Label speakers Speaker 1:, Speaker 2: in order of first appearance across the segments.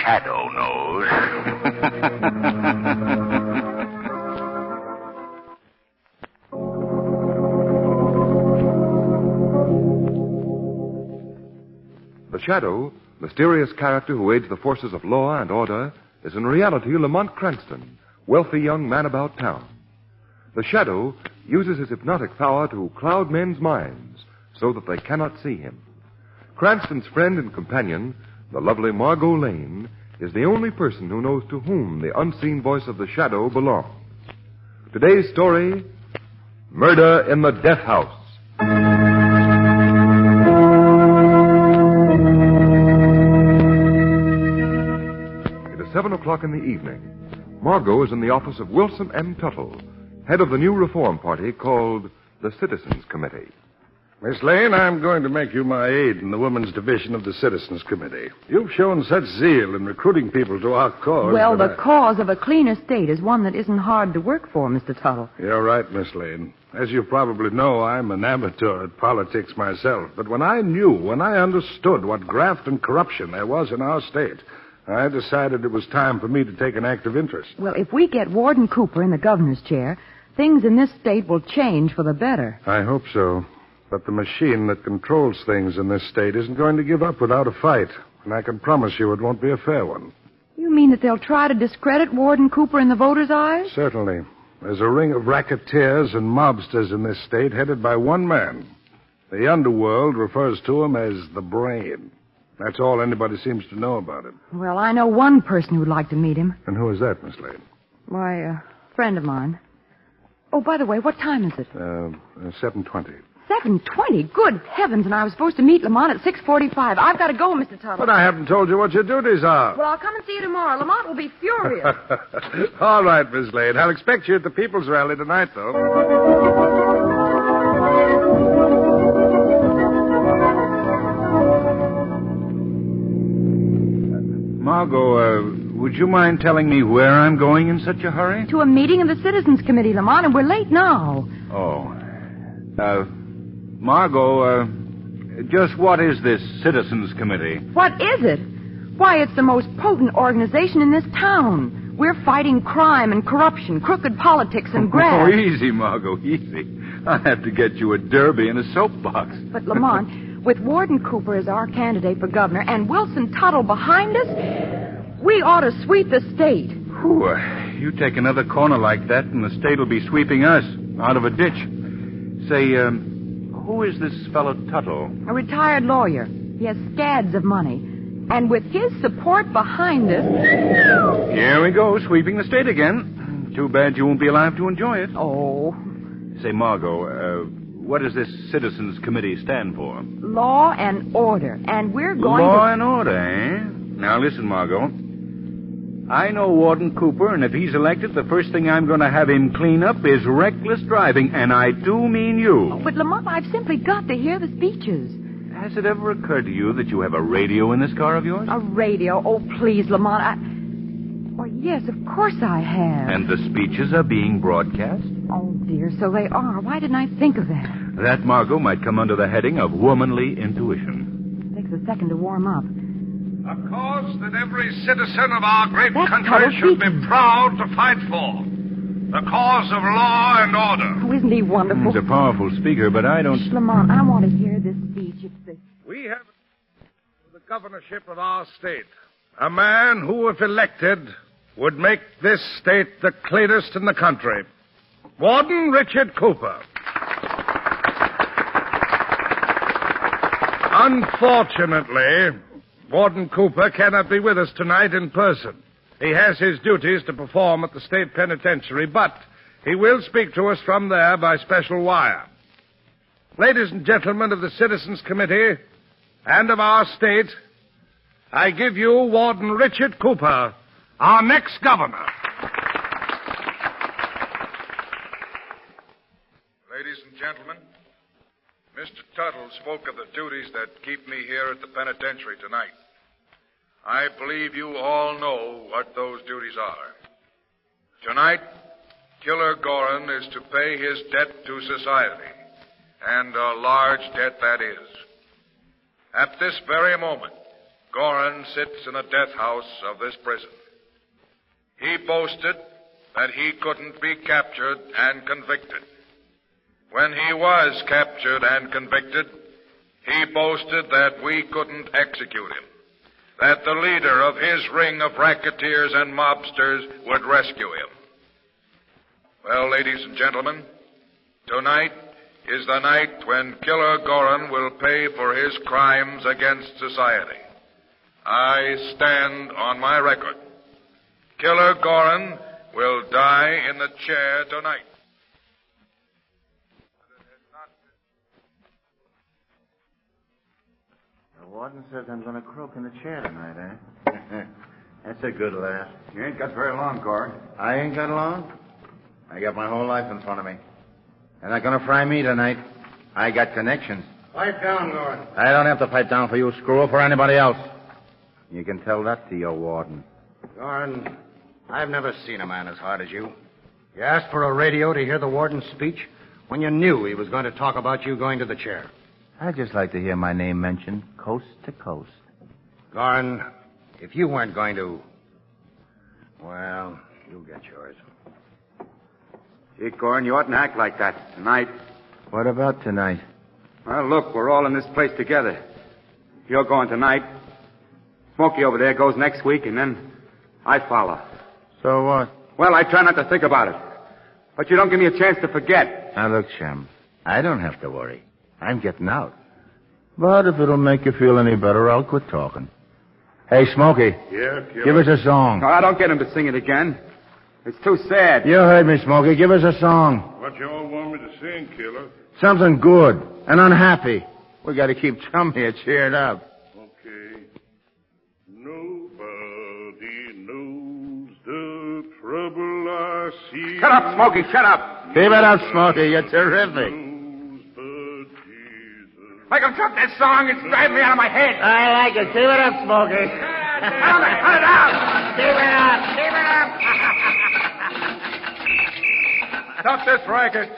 Speaker 1: shadow knows.
Speaker 2: The Shadow, mysterious character who aids the forces of law and order, is in reality Lamont Cranston, wealthy young man about town. The Shadow uses his hypnotic power to cloud men's minds so that they cannot see him. Cranston's friend and companion, the lovely Margot Lane, is the only person who knows to whom the unseen voice of the Shadow belongs. Today's story, Murder in the Death House. It is 7 o'clock in the evening. Margot is in the office of Wilson M. Tuttle, head of the new reform party called the Citizens Committee.
Speaker 3: Miss Lane, I'm going to make you my aide in the Women's Division of the Citizens Committee. You've shown such zeal in recruiting people to our cause.
Speaker 4: Well, the cause of a cleaner state is one that isn't hard to work for, Mr. Tuttle.
Speaker 3: You're right, Miss Lane. As you probably know, I'm an amateur at politics myself. But when I understood what graft and corruption there was in our state, I decided it was time for me to take an active interest.
Speaker 4: Well, if we get Warden Cooper in the governor's chair, things in this state will change for the better.
Speaker 3: I hope so. But the machine that controls things in this state isn't going to give up without a fight. And I can promise you it won't be a fair one.
Speaker 4: You mean that they'll try to discredit Warden Cooper in the voters' eyes?
Speaker 3: Certainly. There's a ring of racketeers and mobsters in this state headed by one man. The underworld refers to him as the Brain. That's all anybody seems to know about him.
Speaker 4: Well, I know one person who'd like to meet him.
Speaker 3: And who is that, Miss Lane?
Speaker 4: Why, a friend of mine. Oh, by the way, what time is it?
Speaker 3: 7:20.
Speaker 4: 7:20? Good heavens, and I was supposed to meet Lamont at 6:45. I've got to go, Mr. Tuttle.
Speaker 3: But I haven't told you what your duties are.
Speaker 4: Well, I'll come and see you tomorrow. Lamont will be furious.
Speaker 3: All right, Miss Lane. I'll expect you at the People's Rally tonight, though.
Speaker 1: Margot, would you mind telling me where I'm going in such a hurry?
Speaker 4: To a meeting of the Citizens Committee, Lamont, and we're late now.
Speaker 1: Oh. Margot, just what is this Citizens Committee?
Speaker 4: What is it? Why, it's the most potent organization in this town. We're fighting crime and corruption, crooked politics and graft.
Speaker 1: Oh, easy, Margot, easy. I'll have to get you a derby and a soapbox.
Speaker 4: But, Lamont, with Warden Cooper as our candidate for governor and Wilson Tuttle behind us, we ought to sweep the state.
Speaker 1: Whew, you take another corner like that and the state will be sweeping us out of a ditch. Say, who is this fellow Tuttle?
Speaker 4: A retired lawyer. He has scads of money. And with his support behind us...
Speaker 1: Here we go, sweeping the state again. Too bad you won't be alive to enjoy it.
Speaker 4: Oh.
Speaker 1: Say, Margot, what does this Citizens Committee stand for?
Speaker 4: Law and order. And we're going
Speaker 1: Law and order, eh? Now, listen, Margot. I know Warden Cooper, and if he's elected, the first thing I'm going to have him clean up is reckless driving, and I do mean you.
Speaker 4: Oh, but, Lamont, I've simply got to hear the speeches.
Speaker 1: Has it ever occurred to you that you have a radio in this car of yours?
Speaker 4: A radio? Oh, please, Lamont, Well, yes, of course I have.
Speaker 1: And the speeches are being broadcast?
Speaker 4: Oh, dear, so they are. Why didn't I think of that?
Speaker 1: That, Margot, might come under the heading of womanly intuition.
Speaker 4: It takes a second to warm up.
Speaker 3: A cause that every citizen of our great country
Speaker 4: Tuttle
Speaker 3: should
Speaker 4: speaking.
Speaker 3: be proud to fight for. The cause of law and order.
Speaker 4: Oh, isn't he wonderful?
Speaker 1: He's a powerful speaker, but I don't...
Speaker 4: Shh, Lamont, I want to hear this speech. It's the...
Speaker 3: We have the governorship of our state. A man who, if elected, would make this state the cleanest in the country. Warden Richard Cooper. Unfortunately, Warden Cooper cannot be with us tonight in person. He has his duties to perform at the state penitentiary, but he will speak to us from there by special wire. Ladies and gentlemen of the Citizens Committee and of our state, I give you Warden Richard Cooper, our next governor.
Speaker 5: Ladies and gentlemen, Mr. Tuttle spoke of the duties that keep me here at the penitentiary tonight. I believe you all know what those duties are. Tonight, Killer Gorin is to pay his debt to society, and a large debt that is. At this very moment, Gorin sits in the death house of this prison. He boasted that he couldn't be captured and convicted. When he was captured and convicted, he boasted that we couldn't execute him, that the leader of his ring of racketeers and mobsters would rescue him. Well, ladies and gentlemen, tonight is the night when Killer Gorin will pay for his crimes against society. I stand on my record. Killer Gorin will die in the chair tonight.
Speaker 6: The warden says I'm going to croak in the chair tonight, eh? That's a good laugh.
Speaker 1: You ain't got very long, Gorin.
Speaker 6: I ain't got long. I got my whole life in front of me. They're not going to fry me tonight. I got connections.
Speaker 7: Pipe down, Gorin.
Speaker 6: I don't have to pipe down for you, screw, or for anybody else. You can tell that to your warden.
Speaker 7: Gorin, I've never seen a man as hard as you. You asked for a radio to hear the warden's speech when you knew he was going to talk about you going to the chair.
Speaker 6: I'd just like to hear my name mentioned coast to coast.
Speaker 7: Gorin, if you weren't going to... Well, you'll get yours.
Speaker 1: Gee, Gorin, you oughtn't act like that tonight.
Speaker 6: What about tonight?
Speaker 1: Well, look, we're all in this place together. You're going tonight. Smokey over there goes next week, and then I follow.
Speaker 6: So what?
Speaker 1: Well, I try not to think about it. But you don't give me a chance to forget.
Speaker 6: Now, look, Shem, I don't have to worry. I'm getting out. But if it'll make you feel any better, I'll quit talking. Hey, Smokey.
Speaker 3: Yeah, Killer.
Speaker 6: Give us a song.
Speaker 1: No, I don't get him to sing it again. It's too sad.
Speaker 6: You heard me, Smokey. Give us a song.
Speaker 3: What you all want me to sing, Killer?
Speaker 6: Something good and unhappy. We got to keep Chum here cheered up.
Speaker 3: Okay. Nobody knows the trouble I see.
Speaker 1: Shut up, Smokey. Shut up.
Speaker 6: Keep it up, Smokey. You're terrific.
Speaker 1: Make him drop that song. It's driving me out of my head.
Speaker 6: I like it. Keep it up, Smokey.
Speaker 1: Cut it out.
Speaker 6: Keep it up. Keep it up.
Speaker 5: Stop this racket.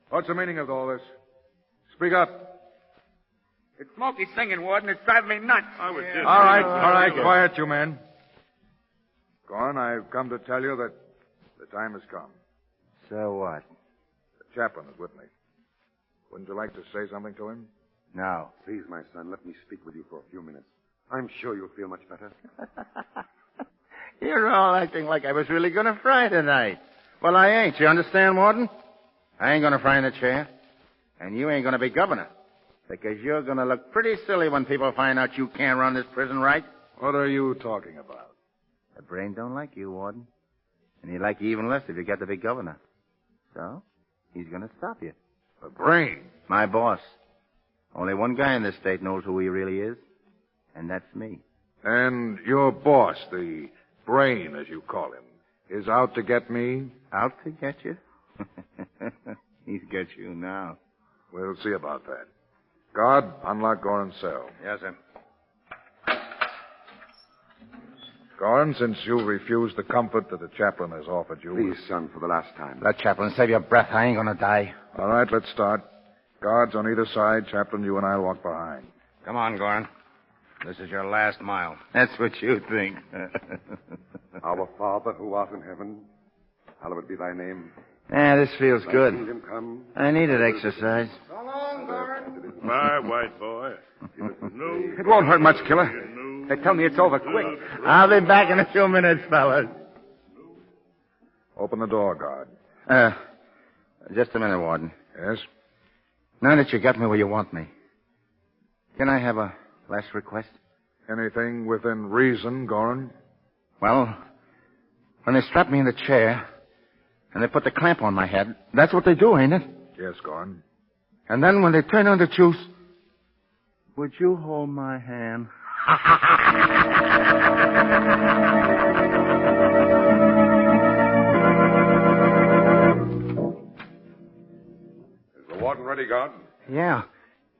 Speaker 5: What's the meaning of all this? Speak up.
Speaker 1: It's Smokey singing, Warden. It's driving me nuts.
Speaker 5: All right, quiet, you men. Gorin, I've come to tell you that the time has come.
Speaker 6: So what?
Speaker 5: The chaplain is with me. Wouldn't you like to say something to him?
Speaker 6: No.
Speaker 2: Please, my son, let me speak with you for a few minutes. I'm sure you'll feel much better.
Speaker 6: You're all acting like I was really going to fry tonight. Well, I ain't. You understand, Warden? I ain't going to fry in the chair. And you ain't going to be governor. Because you're going to look pretty silly when people find out you can't run this prison right.
Speaker 5: What are you talking about?
Speaker 6: The brain don't like you, Warden. And he'd like you even less if you got to be governor. So, he's going to stop you.
Speaker 5: The brain?
Speaker 6: My boss. Only one guy in this state knows who he really is. And that's me.
Speaker 5: And your boss, the brain, as you call him, is out to get me?
Speaker 6: Out to get you? He's got you now.
Speaker 5: We'll see about that. Guard, unlock Gorin's cell.
Speaker 7: Yes, sir.
Speaker 5: Gorin, since you refused the comfort that the chaplain has offered you...
Speaker 2: Please, son, for the last time.
Speaker 6: Let Chaplain save your breath. I ain't going to die.
Speaker 5: All right, let's start. Guards on either side. Chaplain, you and I'll walk behind.
Speaker 7: Come on, Gorin. This is your last mile.
Speaker 6: That's what you think.
Speaker 2: Our Father who art in heaven, hallowed be thy name.
Speaker 6: This feels
Speaker 2: Thy
Speaker 6: good.
Speaker 2: kingdom come.
Speaker 6: I needed exercise.
Speaker 7: So long, Gorin.
Speaker 3: My white boy.
Speaker 1: It won't hurt much, Killer. They tell me it's over quick.
Speaker 6: I'll be back in a few minutes, fellas.
Speaker 5: Open the door, guard.
Speaker 6: Just a minute, Warden.
Speaker 5: Yes?
Speaker 6: Now that you got me where you want me, can I have a last request?
Speaker 5: Anything within reason, Gorin?
Speaker 6: Well, when they strap me in the chair and they put the clamp on my head, that's what they do, ain't it?
Speaker 5: Yes, Gorin.
Speaker 6: And then when they turn on the juice, would you hold my hand?
Speaker 2: Is the warden ready, guard?
Speaker 7: Yeah.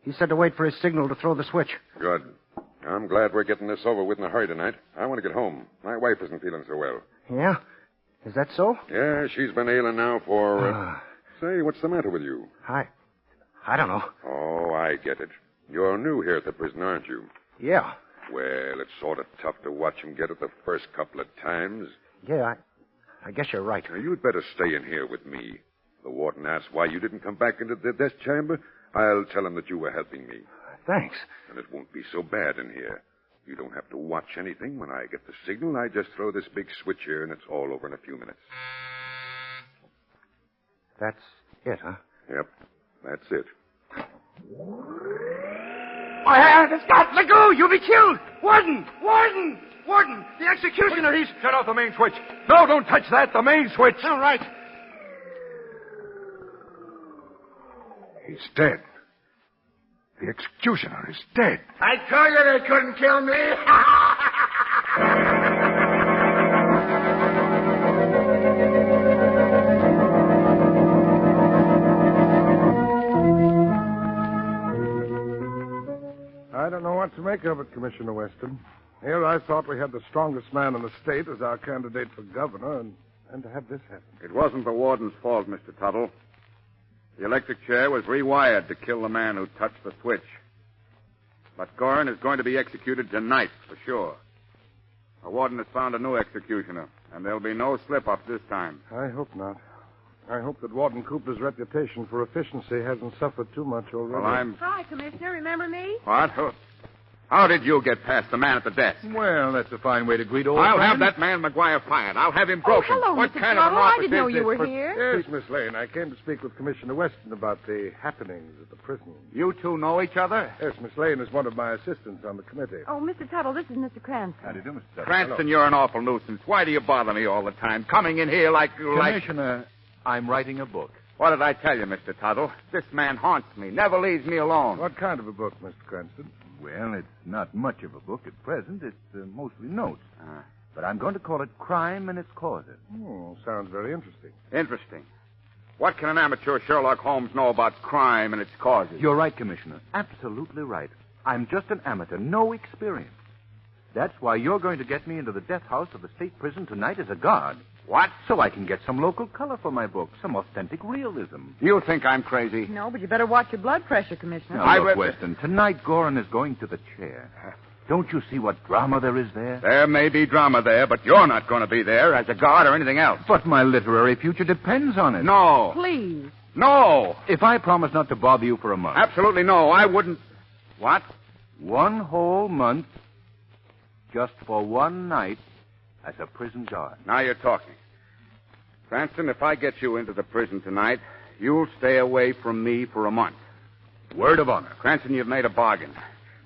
Speaker 7: He said to wait for his signal to throw the switch.
Speaker 2: Good. I'm glad we're getting this over with in a hurry tonight. I want to get home. My wife isn't feeling so well.
Speaker 7: Yeah? Is that so?
Speaker 2: Yeah, she's been ailing now for... Say, what's the matter with you?
Speaker 7: I don't know.
Speaker 2: Oh, I get it. You're new here at the prison, aren't you?
Speaker 7: Yeah.
Speaker 2: Well, it's sort of tough to watch him get it the first couple of times.
Speaker 7: Yeah, I guess you're right.
Speaker 2: Now, you'd better stay in here with me. The warden asks why you didn't come back into the death chamber. I'll tell him that you were helping me.
Speaker 7: Thanks.
Speaker 2: And it won't be so bad in here. You don't have to watch anything. When I get the signal, I just throw this big switch here, and it's all over in a few minutes.
Speaker 7: That's it, huh?
Speaker 2: Yep, that's it.
Speaker 7: My hand is got. Let go! You'll be killed! Warden! Warden! Warden! The executioner, he's...
Speaker 3: Shut off the main switch. No, don't touch that. The main switch.
Speaker 7: All right.
Speaker 3: He's dead. The executioner is dead.
Speaker 6: I told you they couldn't kill me.
Speaker 3: I don't know what to make of it, Commissioner Weston. Here I thought we had the strongest man in the state as our candidate for governor, and to have this happen.
Speaker 8: It wasn't the warden's fault, Mr. Tuttle. The electric chair was rewired to kill the man who touched the switch. But Gorin is going to be executed tonight, for sure. The warden has found a new executioner, and there'll be no slip-up this time.
Speaker 3: I hope not. I hope that Warden Cooper's reputation for efficiency hasn't suffered too much already.
Speaker 8: Well,
Speaker 4: Hi, Commissioner. Remember me?
Speaker 8: What? How did you get past the man at the desk?
Speaker 1: Well, that's a fine way to greet old
Speaker 8: I'll
Speaker 1: friends.
Speaker 8: have that man McGuire fired. I'll have him broken.
Speaker 4: Oh, hello,
Speaker 8: What
Speaker 4: Mr.
Speaker 8: kind of an
Speaker 4: Tuttle. I
Speaker 8: office
Speaker 4: didn't know
Speaker 8: is
Speaker 4: you
Speaker 8: this?
Speaker 4: were here.
Speaker 3: Yes, Miss Lane. I came to speak with Commissioner Weston about the happenings at the prison.
Speaker 8: You two know each other?
Speaker 3: Yes, Miss Lane is one of my assistants on the committee.
Speaker 4: Oh, Mr. Tuttle, this is Mr. Cranston.
Speaker 1: How do you do, Mr. Tuttle?
Speaker 8: Cranston, you're an awful nuisance. Why do you bother me all the time? Coming in here like...
Speaker 1: Commissioner, I'm writing a book.
Speaker 8: What did I tell you, Mr. Tuttle? This man haunts me, never leaves me alone.
Speaker 3: What kind of a book, Mr. Cranston?
Speaker 1: Well, it's not much of a book at present. It's mostly notes. But I'm going to call it Crime and Its Causes.
Speaker 3: Oh, sounds very interesting.
Speaker 8: Interesting. What can an amateur Sherlock Holmes know about crime and its causes?
Speaker 1: You're right, Commissioner. Absolutely right. I'm just an amateur, no experience. That's why you're going to get me into the death house of the state prison tonight as a guard.
Speaker 8: What?
Speaker 1: So I can get some local color for my book, some authentic realism.
Speaker 8: You think I'm crazy?
Speaker 4: No, but you better watch your blood pressure, Commissioner.
Speaker 1: Now, look, Weston, tonight Gorin is going to the chair. Don't you see what drama there is there?
Speaker 8: There may be drama there, but you're not going to be there as a guard or anything else.
Speaker 1: But my literary future depends on it.
Speaker 8: No.
Speaker 4: Please.
Speaker 8: No.
Speaker 1: If I promise not to bother you for a month.
Speaker 8: Absolutely no. I wouldn't. What?
Speaker 1: 1 whole month, just for one night, as a prison guard.
Speaker 8: Now you're talking. Cranston, if I get you into the prison tonight, you'll stay away from me for a month.
Speaker 1: Word of honor.
Speaker 8: Cranston, you've made a bargain.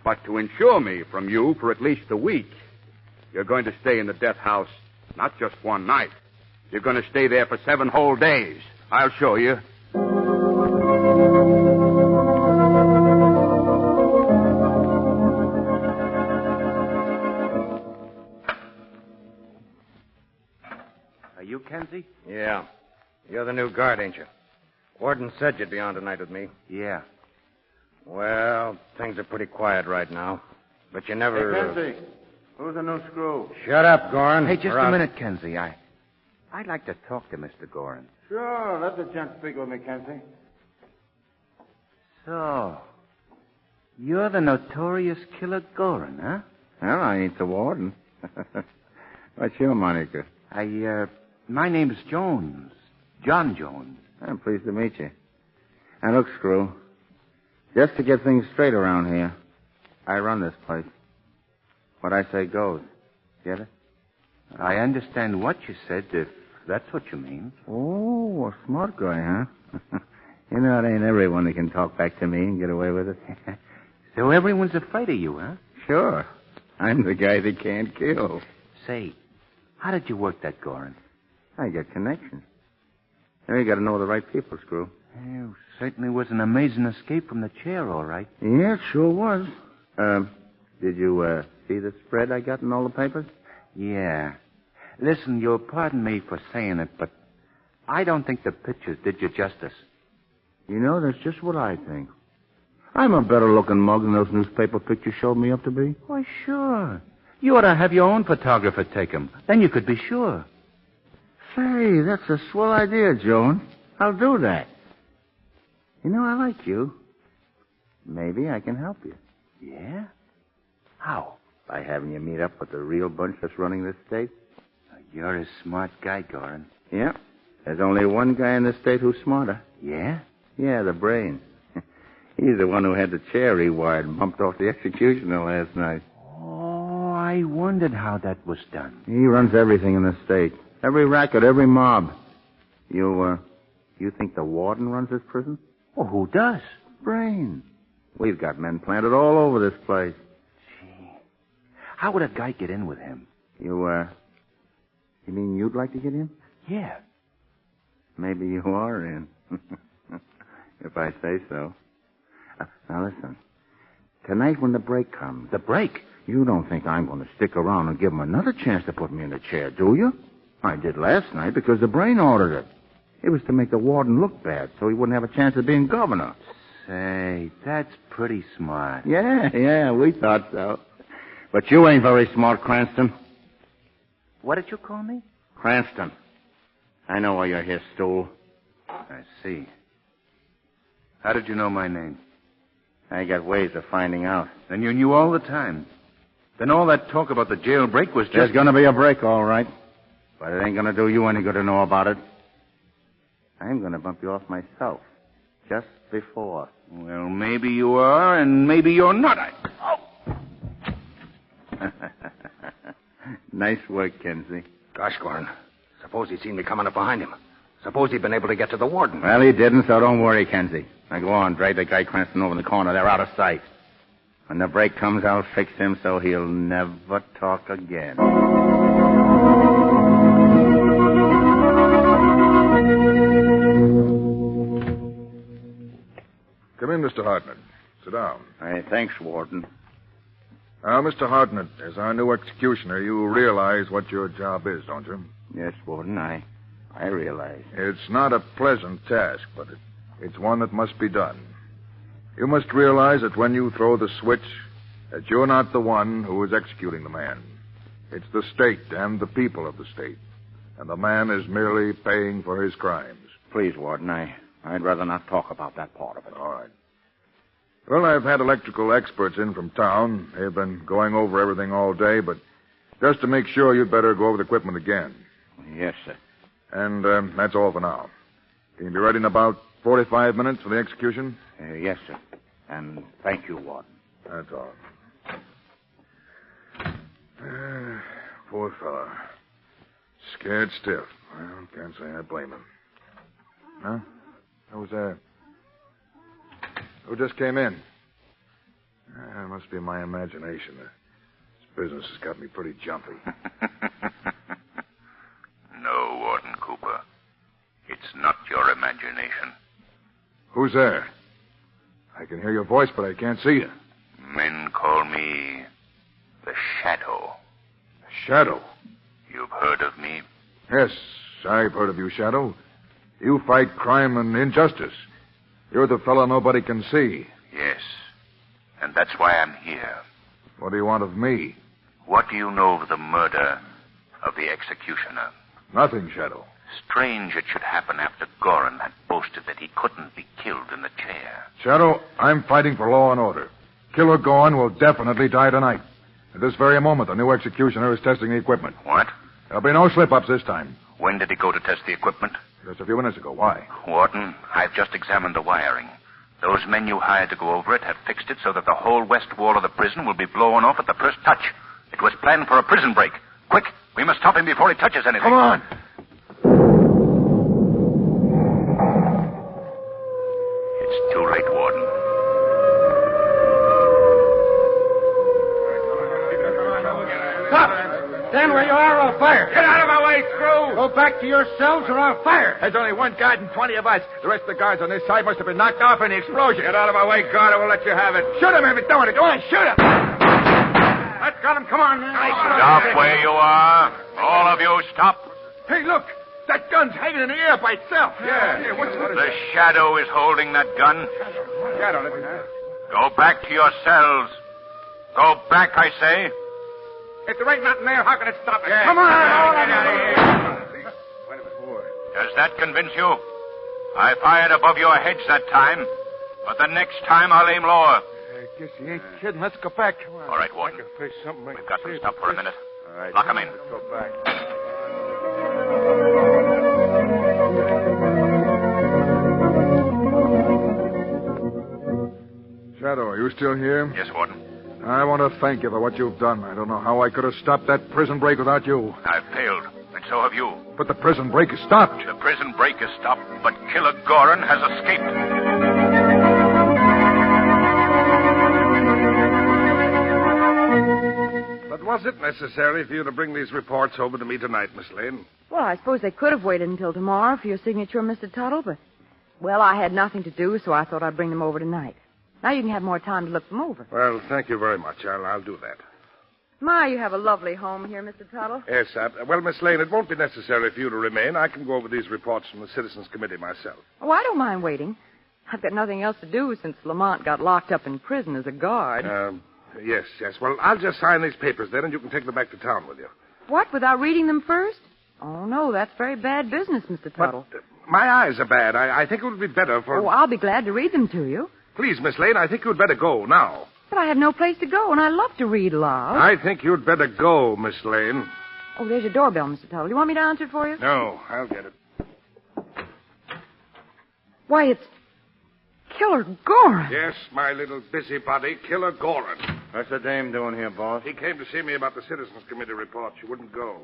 Speaker 8: But to insure me from you for at least a week, you're going to stay in the death house not just one night. You're going to stay there for 7 whole days. I'll show you.
Speaker 1: Are you Kenzie?
Speaker 7: Yeah. You're the new guard, ain't you? Warden said you'd be on tonight with me.
Speaker 1: Yeah.
Speaker 7: Well, things are pretty quiet right now. But you never...
Speaker 6: Hey, Kenzie, who's the new screw?
Speaker 7: Shut up, Gorin.
Speaker 1: Hey, just
Speaker 7: Or
Speaker 1: a
Speaker 7: I'll-
Speaker 1: minute, Kenzie. I'd like to talk to Mr. Gorin.
Speaker 6: Sure, let the gent speak with me, Kenzie.
Speaker 1: So, you're the notorious killer Gorin, huh?
Speaker 6: Well, I ain't the warden. What's your moniker?
Speaker 1: My name's Jones. John Jones.
Speaker 6: I'm pleased to meet you. Now, look, Screw. Just to get things straight around here, I run this place. What I say goes. Get it?
Speaker 1: I understand what you said, if that's what you mean.
Speaker 6: Oh, a smart guy, huh? You know, it ain't everyone that can talk back to me and get away with it.
Speaker 1: So everyone's afraid of you, huh?
Speaker 6: Sure. I'm the guy that can't kill.
Speaker 1: Say, how did you work that, Gorin?
Speaker 6: I got connections. Now, you got to know the right people, Screw.
Speaker 1: You certainly was an amazing escape from the chair, all right.
Speaker 6: Yeah, it sure was. Did you, see the spread I got in all the papers?
Speaker 1: Yeah. Listen, you'll pardon me for saying it, but I don't think the pictures did you justice.
Speaker 6: You know, that's just what I think. I'm a better-looking mug than those newspaper pictures showed me up to be.
Speaker 1: Why, sure. You ought to have your own photographer take 'em. Then you could be sure.
Speaker 6: Say, that's a swell idea, Joan. I'll do that. You know, I like you. Maybe I can help you.
Speaker 1: Yeah? How?
Speaker 6: By having you meet up with the real bunch that's running this state.
Speaker 1: You're a smart guy, Gorin.
Speaker 6: Yeah. There's only one guy in the state who's smarter.
Speaker 1: Yeah?
Speaker 6: Yeah, the brain. He's the one who had the chair rewired and bumped off the executioner last night.
Speaker 1: Oh, I wondered how that was done.
Speaker 6: He runs everything in the state. Every racket, every mob. You think the warden runs this prison?
Speaker 1: Well, who does?
Speaker 6: Brain. We've got men planted all over this place.
Speaker 1: Gee. How would a guy get in with him?
Speaker 6: You mean you'd like to get in?
Speaker 1: Yeah.
Speaker 6: Maybe you are in. If I say so. Now listen. Tonight when the break comes...
Speaker 1: The break?
Speaker 6: You don't think I'm going to stick around and give him another chance to put me in the chair, do you? I did last night because the brain ordered it. It was to make the warden look bad so he wouldn't have a chance of being governor.
Speaker 1: Say, that's pretty smart.
Speaker 6: Yeah, we thought so. But you ain't very smart, Cranston.
Speaker 1: What did you call me?
Speaker 6: Cranston. I know why you're here, Stool.
Speaker 1: I see. How did you know my name?
Speaker 6: I got ways of finding out.
Speaker 1: Then you knew all the time. Then all that talk about the jailbreak was just...
Speaker 6: There's going to be a break, all right. But it ain't going to do you any good to know about it. I'm going to bump you off myself. Just before.
Speaker 1: Well, maybe you are, and maybe you're not.
Speaker 6: Nice work, Kenzie.
Speaker 7: Gosh, Gorin. Suppose he'd seen me coming up behind him. Suppose he'd been able to get to the warden.
Speaker 6: Well, he didn't, so don't worry, Kenzie. Now go on, drag the guy Cranston over in the corner. They're out of sight. When the break comes, I'll fix him so he'll never talk again.
Speaker 5: Come in, Mr. Hartnett. Sit down.
Speaker 6: Hey, thanks, Warden.
Speaker 5: Now, Mr. Hartnett, as our new executioner, you realize what your job is, don't you?
Speaker 6: Yes, Warden, I realize.
Speaker 5: It's not a pleasant task, but it's one that must be done. You must realize that when you throw the switch, that you're not the one who is executing the man. It's the state and the people of the state. And the man is merely paying for his crimes.
Speaker 6: Please, Warden, I'd rather not talk about that part of it.
Speaker 5: All right. Well, I've had electrical experts in from town. They've been going over everything all day, but just to make sure, you'd better go over the equipment again.
Speaker 6: Yes, sir.
Speaker 5: And that's all for now. Can you be ready in about 45 minutes for the execution?
Speaker 6: Yes, sir. And thank you, Warden.
Speaker 5: That's all. Poor fella. Scared stiff. Well, can't say I blame him. Huh? Who was that? Who just came in? It must be my imagination. This business has got me pretty jumpy.
Speaker 1: No, Warden Cooper. It's not your imagination.
Speaker 5: Who's there? I can hear your voice, but I can't see you.
Speaker 1: Men call me the Shadow.
Speaker 5: Shadow?
Speaker 1: You've heard of me?
Speaker 5: Yes, I've heard of you, Shadow. You fight crime and injustice. You're the fellow nobody can see.
Speaker 1: Yes. And that's why I'm here.
Speaker 5: What do you want of me?
Speaker 1: What do you know of the murder of the executioner?
Speaker 5: Nothing, Shadow.
Speaker 1: Strange it should happen after Gorin had boasted that he couldn't be killed in the chair.
Speaker 5: Shadow, I'm fighting for law and order. Killer Gorn will definitely die tonight. At this very moment, the new executioner is testing the equipment.
Speaker 1: What?
Speaker 5: There'll be no slip-ups this time.
Speaker 1: When did he go to test the equipment?
Speaker 5: Just a few minutes ago. Why?
Speaker 1: Warden, I've just examined the wiring. Those men you hired to go over it have fixed it so that the whole west wall of the prison will be blown off at the first touch. It was planned for a prison break. Quick, we must stop him before he touches anything.
Speaker 5: Come on.
Speaker 1: It's too late, Warden.
Speaker 7: Stop! Stand where you are, I'll fire.
Speaker 3: Get out of my way, screw!
Speaker 7: Go back to your cells or I'll fire.
Speaker 3: There's only one guard and 20 of us. The rest of the guards on this side must have been knocked off in the explosion. Get out of my way, guard, or we'll let you have it. Shoot him if you don't. Go on, shoot him. That's got him. Come on, man.
Speaker 1: Stop where you are. All of you, stop.
Speaker 3: Hey, look. That gun's hanging in the air by itself. Yeah. What is
Speaker 1: The Shadow is holding that gun.
Speaker 3: Shadow, let me have it.
Speaker 1: Go back to your cells. Go back, I say.
Speaker 3: If there ain't nothing there, how can it stop it?
Speaker 1: Yeah.
Speaker 3: Come on!
Speaker 1: Get out of here. Does that convince you? I fired above your heads that time, but the next time I'll aim lower.
Speaker 3: guess he ain't kidding. Let's go back. Come on.
Speaker 1: All right, Warden.
Speaker 3: I can face something.
Speaker 1: We've got to stop for a minute.
Speaker 8: All right.
Speaker 1: Lock him in.
Speaker 3: Let's go back.
Speaker 5: Shadow, are you still here?
Speaker 1: Yes, Warden.
Speaker 5: I want to thank you for what you've done. I don't know how I could have stopped that prison break without you.
Speaker 1: I've failed, and so have you.
Speaker 5: But the prison break is stopped.
Speaker 1: The prison break is stopped, but Killer Gorin has escaped.
Speaker 3: But was it necessary for you to bring these reports over to me tonight, Miss Lane?
Speaker 4: Well, I suppose they could have waited until tomorrow for your signature, Mr. Tuttle, but... Well, I had nothing to do, so I thought I'd bring them over tonight. Now you can have more time to look them over.
Speaker 3: Well, thank you very much. I'll do that.
Speaker 4: My, you have a lovely home here, Mr. Tuttle.
Speaker 3: Yes, well, Miss Lane, it won't be necessary for you to remain. I can go over these reports from the Citizens Committee myself.
Speaker 4: Oh, I don't mind waiting. I've got nothing else to do since Lamont got locked up in prison as a guard.
Speaker 3: Yes. Well, I'll just sign these papers then, and you can take them back to town with you.
Speaker 4: What, without reading them first? Oh, no, that's very bad business, Mr. Tuttle.
Speaker 3: But my eyes are bad. I think it would be better for...
Speaker 4: Oh, I'll be glad to read them to you.
Speaker 3: Please, Miss Lane, I think you'd better go now.
Speaker 4: But I have no place to go, and I love to read aloud.
Speaker 3: I think you'd better go, Miss Lane.
Speaker 4: Oh, there's your doorbell, Mr. Tuttle. You want me to answer it for you?
Speaker 3: No, I'll get it.
Speaker 4: Why, it's Killer Gorin.
Speaker 3: Yes, my little busybody, Killer Gorin.
Speaker 6: What's the dame doing here, boss?
Speaker 3: He came to see me about the Citizens Committee report. She wouldn't go.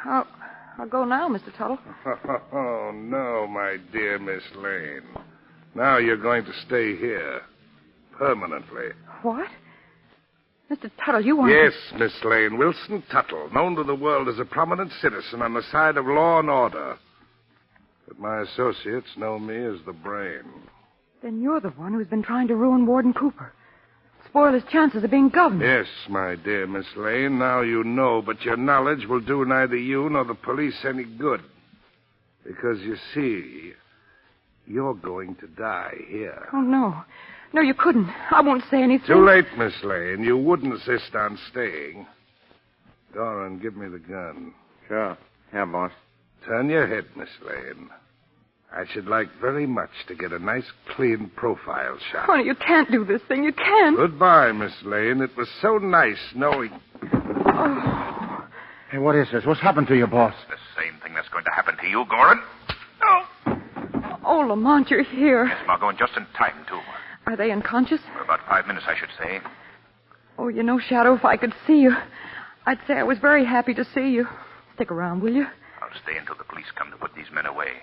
Speaker 4: I'll go now, Mr. Tuttle.
Speaker 3: Oh, no, my dear Miss Lane. Now you're going to stay here. Permanently.
Speaker 4: What? Mr. Tuttle, you want...
Speaker 3: Yes, Miss Lane. Wilson Tuttle, known to the world as a prominent citizen on the side of law and order. But my associates know me as the brain.
Speaker 4: Then you're the one who's been trying to ruin Warden Cooper. Spoil his chances of being governor.
Speaker 3: Yes, my dear Miss Lane. Now you know, but your knowledge will do neither you nor the police any good. Because, you see, you're going to die here.
Speaker 4: Oh, no. No, you couldn't. I won't say anything.
Speaker 3: Too late, Miss Lane. You would insist on staying. Gorin, give me the gun.
Speaker 6: Sure. Yeah, boss.
Speaker 3: Turn your head, Miss Lane. I should like very much to get a nice, clean profile shot.
Speaker 4: Oh, no, you can't do this thing. You can't.
Speaker 3: Goodbye, Miss Lane. It was so nice knowing...
Speaker 4: Oh.
Speaker 6: Hey, what is this? What's happened to you, boss?
Speaker 1: The same thing that's going to happen to you, Gorin.
Speaker 4: Oh, Lamont, you're here.
Speaker 1: Yes, Margot, and just in time, too.
Speaker 4: Are they unconscious?
Speaker 1: For about 5 minutes, I should say.
Speaker 4: Oh, you know, Shadow, if I could see you, I'd say I was very happy to see you. Stick around, will you?
Speaker 1: I'll stay until the police come to put these men away.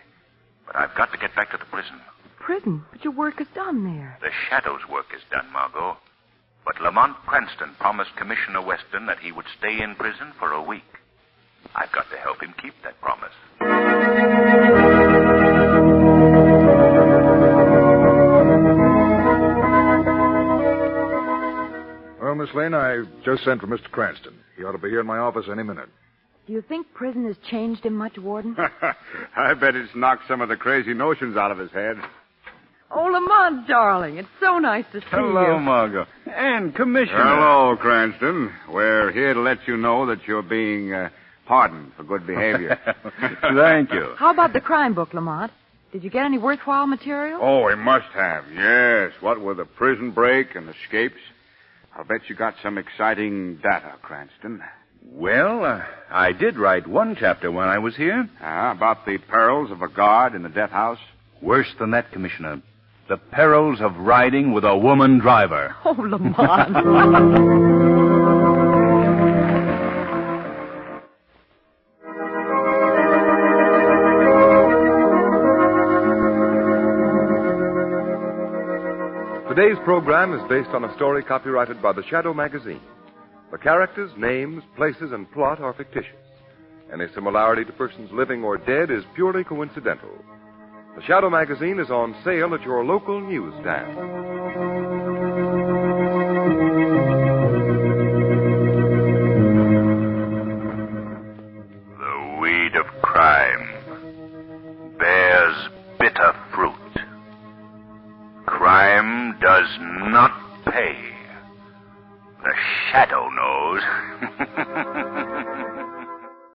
Speaker 1: But I've got to get back to the prison.
Speaker 4: Prison? But your work is done there.
Speaker 1: The Shadow's work is done, Margot. But Lamont Cranston promised Commissioner Weston that he would stay in prison for a week. I've got to help him keep that promise.
Speaker 5: Well, Miss Lane, I just sent for Mr. Cranston. He ought to be here in my office any minute.
Speaker 4: Do you think prison has changed him much, Warden?
Speaker 8: I bet it's knocked some of the crazy notions out of his head.
Speaker 4: Oh, Lamont, darling, it's so nice to see you.
Speaker 8: Hello, Margot. And Commissioner. Hello, Cranston. We're here to let you know that you're being pardoned for good behavior.
Speaker 9: Thank you.
Speaker 4: How about the crime book, Lamont? Did you get any worthwhile material?
Speaker 8: Oh, we must have. Yes. What with the prison break and escapes. I'll bet you got some exciting data, Cranston.
Speaker 9: Well, I did write one chapter when I was here.
Speaker 8: About the perils of a guard in the death house?
Speaker 9: Worse than that, Commissioner. The perils of riding with a woman driver.
Speaker 4: Oh, Lamont.
Speaker 2: Today's program is based on a story copyrighted by the Shadow magazine. The characters, names, places, and plot are fictitious. Any similarity to persons living or dead is purely coincidental. The Shadow magazine is on sale at your local newsstand.
Speaker 1: The weed of crime bears bitter fruit. Crime does not pay. The Shadow knows.